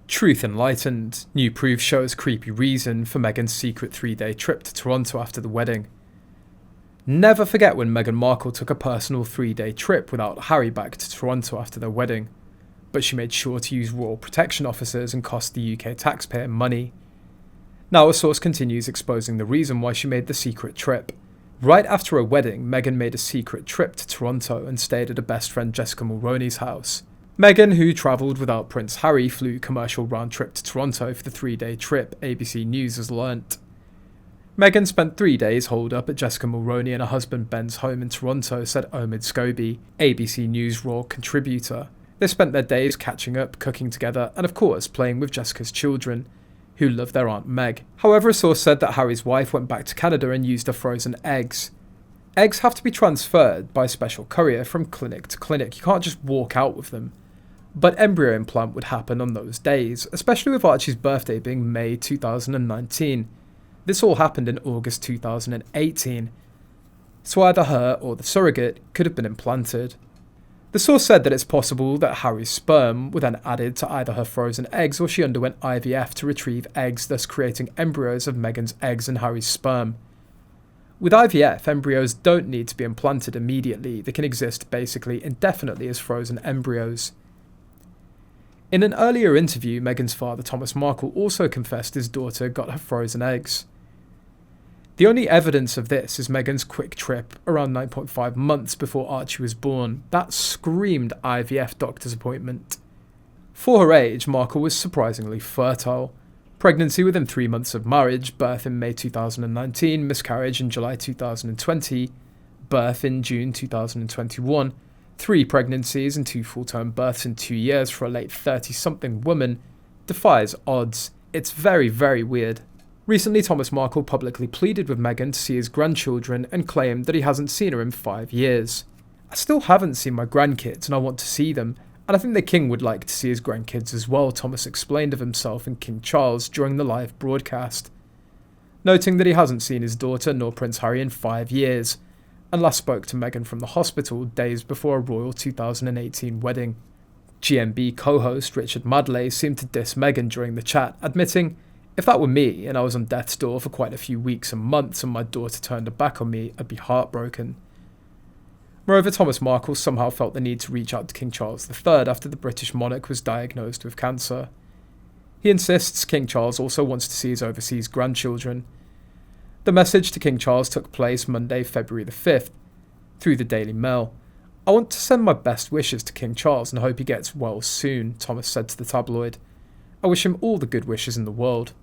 Truth Enlightened. New proof shows creepy reason for Meghan's secret 3-day trip to Toronto after the wedding. Never forget when Meghan Markle took a personal 3-day trip without Harry back to Toronto after their wedding. But she made sure to use royal protection officers and cost the UK taxpayer money. Now a source continues exposing the reason why she made the secret trip. Right after her wedding, Meghan made a secret trip to Toronto and stayed at her best friend Jessica Mulroney's house. Meghan, who travelled without Prince Harry, flew commercial round trip to Toronto for the 3-day trip, ABC News has learnt. Meghan spent 3 days holed up at Jessica Mulroney and her husband Ben's home in Toronto, said Omid Scobie, ABC News Raw contributor. They spent their days catching up, cooking together, and of course playing with Jessica's children, who love their Aunt Meg. However, a source said that Harry's wife went back to Canada and used her frozen eggs. Eggs have to be transferred by special courier from clinic to clinic. You can't just walk out with them. But embryo implant would happen on those days, especially with Archie's birthday being May 2019. This all happened in August 2018. So either her or the surrogate could have been implanted. The source said that it's possible that Harry's sperm were then added to either her frozen eggs or she underwent IVF to retrieve eggs, thus creating embryos of Meghan's eggs and Harry's sperm. With IVF, embryos don't need to be implanted immediately. They can exist basically indefinitely as frozen embryos. In an earlier interview, Meghan's father Thomas Markle also confessed his daughter got her frozen eggs. The only evidence of this is Meghan's quick trip around 9.5 months before Archie was born. That screamed IVF doctor's appointment. For her age, Markle was surprisingly fertile. Pregnancy within 3 months of marriage, birth in May 2019, miscarriage in July 2020, birth in June 2021, 3 pregnancies and 2 full-term births in 2 years for a late 30-something woman defies odds. It's very, very weird. Recently, Thomas Markle publicly pleaded with Meghan to see his grandchildren and claimed that he hasn't seen her in 5 years. I still haven't seen my grandkids and I want to see them, and I think the king would like to see his grandkids as well, Thomas explained of himself and King Charles during the live broadcast, noting that he hasn't seen his daughter nor Prince Harry in 5 years, and last spoke to Meghan from the hospital days before a royal 2018 wedding. GMB co-host Richard Madley seemed to diss Meghan during the chat, admitting, "If that were me and I was on death's door for quite a few weeks and months and my daughter turned her back on me, I'd be heartbroken." Moreover, Thomas Markle somehow felt the need to reach out to King Charles III after the British monarch was diagnosed with cancer. He insists King Charles also wants to see his overseas grandchildren. The message to King Charles took place Monday, February the 5th, through the Daily Mail. "I want to send my best wishes to King Charles and hope he gets well soon," Thomas said to the tabloid. "I wish him all the good wishes in the world."